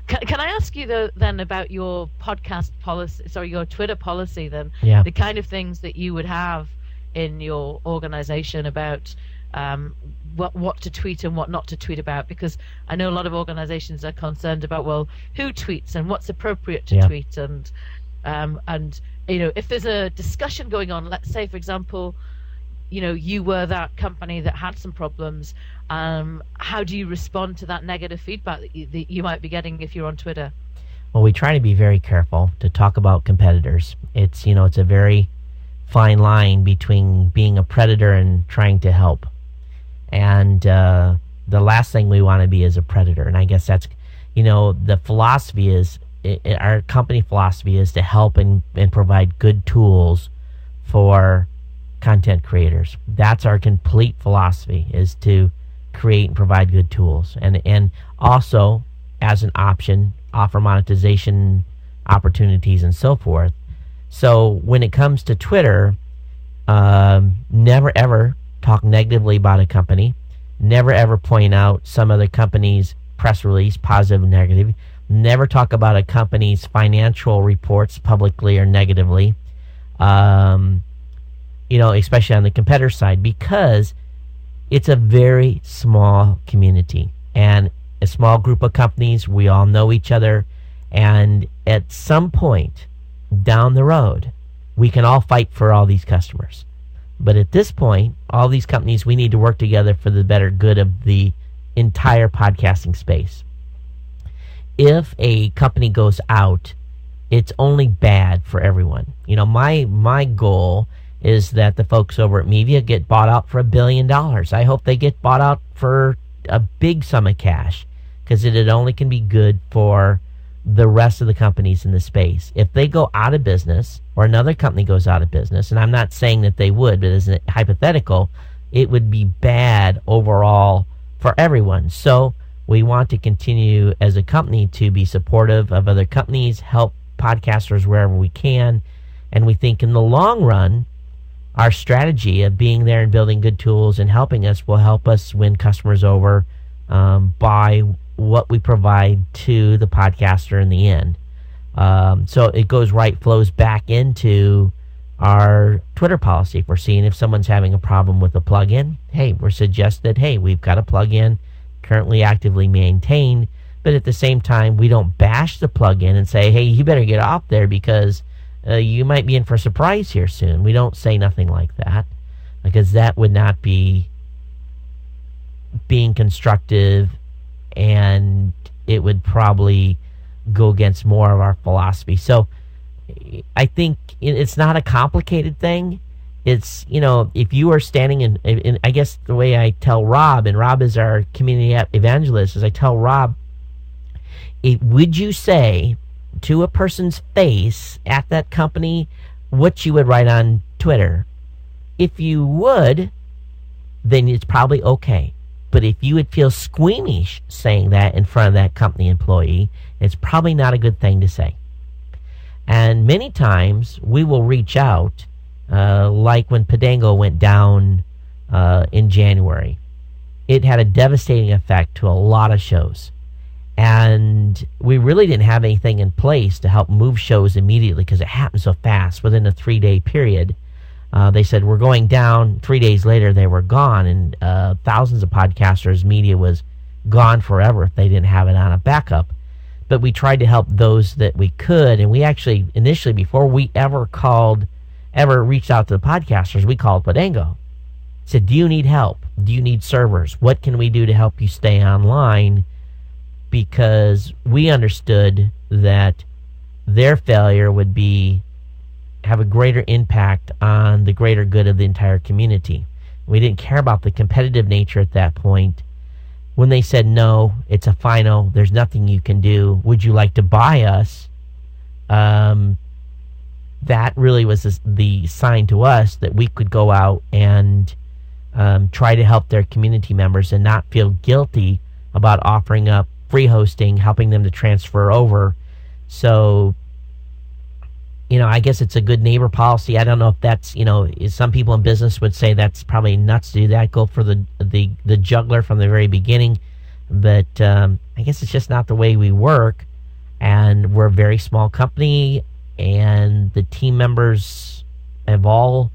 Can I ask you though then about your podcast policy, sorry, your Twitter policy then? Yeah. The kind of things that you would have in your organization about what to tweet and what not to tweet about, because I know a lot of organizations are concerned about, well, who tweets and what's appropriate to tweet, and if there's a discussion going on, let's say for example, you were that company that had some problems, how do you respond to that negative feedback that you might be getting if you're on Twitter? Well, we try to be very careful to talk about competitors. It's a very fine line between being a predator and trying to help. And the last thing we want to be is a predator. And I guess that's, the philosophy is, our company philosophy is to help and provide good tools for content creators. That's our complete philosophy, is to create and provide good tools. And also, as an option, offer monetization opportunities and so forth. So when it comes to Twitter, never ever talk negatively about a company. Never ever point out some other company's press release, positive and negative. Never talk about a company's financial reports publicly or negatively, especially on the competitor side, because it's a very small community and a small group of companies. We all know each other, and at some point down the road, we can all fight for all these customers. But at this point, all these companies, we need to work together for the better good of the entire podcasting space. If a company goes out, it's only bad for everyone. My goal is that the folks over at Media get bought out for $1 billion. I hope they get bought out for a big sum of cash, because it only can be good for the rest of the companies in the space. If they go out of business, or another company goes out of business, and I'm not saying that they would, but as a hypothetical, it would be bad overall for everyone. So we want to continue as a company to be supportive of other companies, help podcasters wherever we can, and we think in the long run, our strategy of being there and building good tools and helping us will help us win customers over by what we provide to the podcaster in the end. So it flows back into our Twitter policy. If we're seeing if someone's having a problem with a plugin, we're suggested, we've got a plugin currently actively maintained, but at the same time, we don't bash the plugin and say, hey, you better get off there because you might be in for a surprise here soon. We don't say nothing like that, because that would not be being constructive, and it would probably go against more of our philosophy. So I think it's not a complicated thing. It's, if you are standing in, I guess the way I tell Rob, and Rob is our community evangelist, is I tell Rob, would you say to a person's face at that company what you would write on Twitter? If you would, then it's probably okay. But if you would feel squeamish saying that in front of that company employee, it's probably not a good thing to say. And many times we will reach out, like when Podango went down in January. It had a devastating effect to a lot of shows. And we really didn't have anything in place to help move shows immediately, because it happened so fast within a 3-day period. They said, we're going down. 3 days later, they were gone, and thousands of podcasters' media was gone forever if they didn't have it on a backup. But we tried to help those that we could, and we actually, initially, before we ever reached out to the podcasters, we called Podango. Said, do you need help? Do you need servers? What can we do to help you stay online? Because we understood that their failure would have a greater impact on the greater good of the entire community. We didn't care about the competitive nature at that point. When they said, no, it's a final, there's nothing you can do, would you like to buy us? That really was the sign to us that we could go out and try to help their community members and not feel guilty about offering up free hosting, helping them to transfer over. So, I guess it's a good neighbor policy. I don't know if that's, some people in business would say that's probably nuts to do that, go for the juggler from the very beginning. But I guess it's just not the way we work. And we're a very small company, and the team members have all,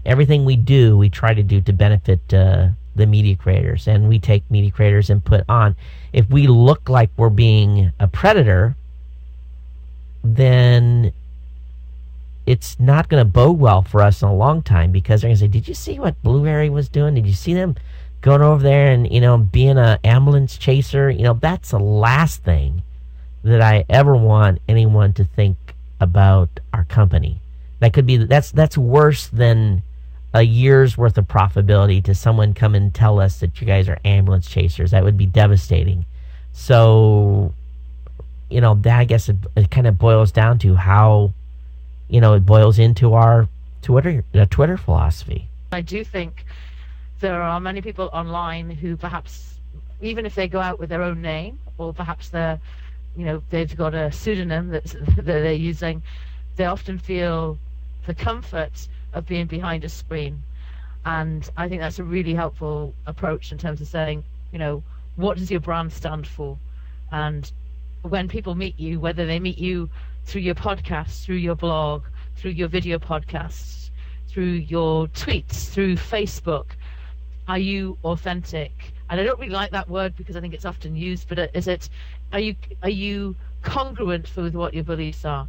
everything we do, we try to do to benefit the media creators, and we take media creators and put on. If we look like we're being a predator, then it's not going to bode well for us in a long time, because they're going to say, did you see what Blueberry was doing? Did you see them going over there and, being an ambulance chaser? That's the last thing that I ever want anyone to think about our company. That could be, that's worse than a year's worth of profitability to someone come and tell us that you guys are ambulance chasers. That would be devastating. So, that, I guess it kind of boils down to how, it boils into our Twitter philosophy. I do think there are many people online who perhaps, even if they go out with their own name, or perhaps they're, they've got a pseudonym that they're using, they often feel the comfort of being behind a screen. And I think that's a really helpful approach in terms of saying, what does your brand stand for? And when people meet you, whether they meet you through your podcast, through your blog, through your video podcasts, through your tweets, through Facebook, are you authentic? And I don't really like that word because I think it's often used, but are you congruent with what your beliefs are?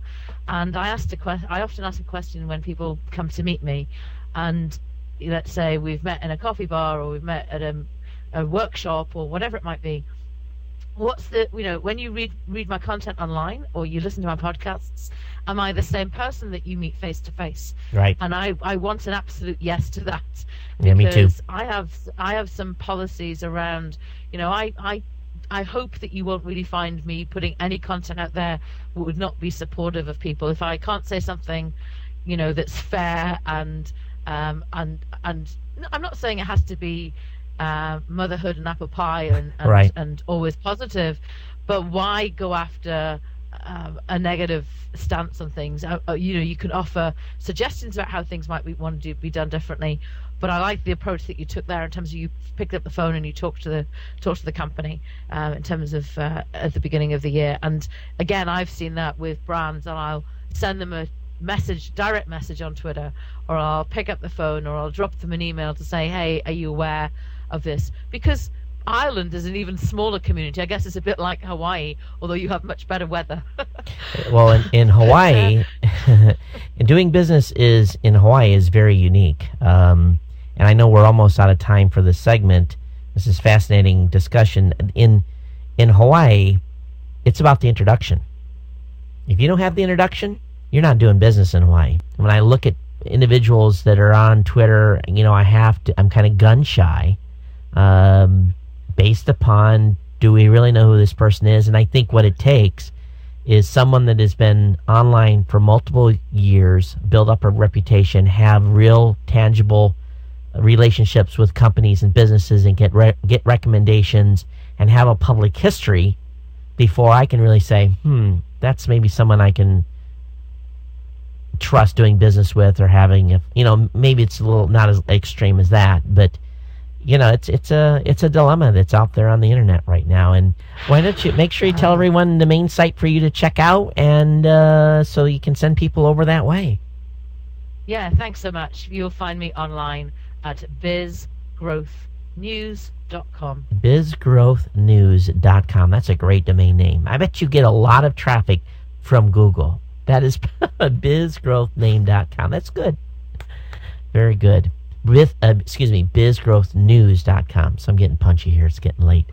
And I often ask a question when people come to meet me, and let's say we've met in a coffee bar, or we've met at a workshop, or whatever it might be. What's the, when you read my content online, or you listen to my podcasts, am I the same person that you meet face to face? Right. And I want an absolute yes to that. Yeah, me too. I have some policies around, I hope that you won't really find me putting any content out there that would not be supportive of people. If I can't say something, that's fair and I'm not saying it has to be motherhood and apple pie right. and always positive, but why go after a negative stance on things? You can offer suggestions about how things might be done differently. But I like the approach that you took there in terms of you picked up the phone and you talked to the company in terms of at the beginning of the year. And again, I've seen that with brands, and I'll send them a direct message on Twitter, or I'll pick up the phone, or I'll drop them an email to say, hey, are you aware of this? Because Ireland is an even smaller community. I guess it's a bit like Hawaii, although you have much better weather. Well, in Hawaii, doing business in Hawaii is very unique. And I know we're almost out of time for this segment. This is fascinating discussion. In Hawaii, it's about the introduction. If you don't have the introduction, you're not doing business in Hawaii. When I look at individuals that are on Twitter, I'm kind of gun shy, based upon, do we really know who this person is? And I think what it takes is someone that has been online for multiple years, build up a reputation, have real tangible relationships with companies and businesses, and get recommendations, and have a public history before I can really say, that's maybe someone I can trust doing business with, or having, maybe it's a little not as extreme as that, but it's a dilemma that's out there on the internet right now. And why don't you make sure you tell everyone the main site for you to check out, and so you can send people over that way. Yeah, thanks so much. You'll find me online at Biz-Growth-News.com. Biz-Growth-News.com. That's a great domain name. I bet you get a lot of traffic from Google. That is bizgrowthname.com. That's good. Very good. Bizgrowthnews.com. So I'm getting punchy here. It's getting late.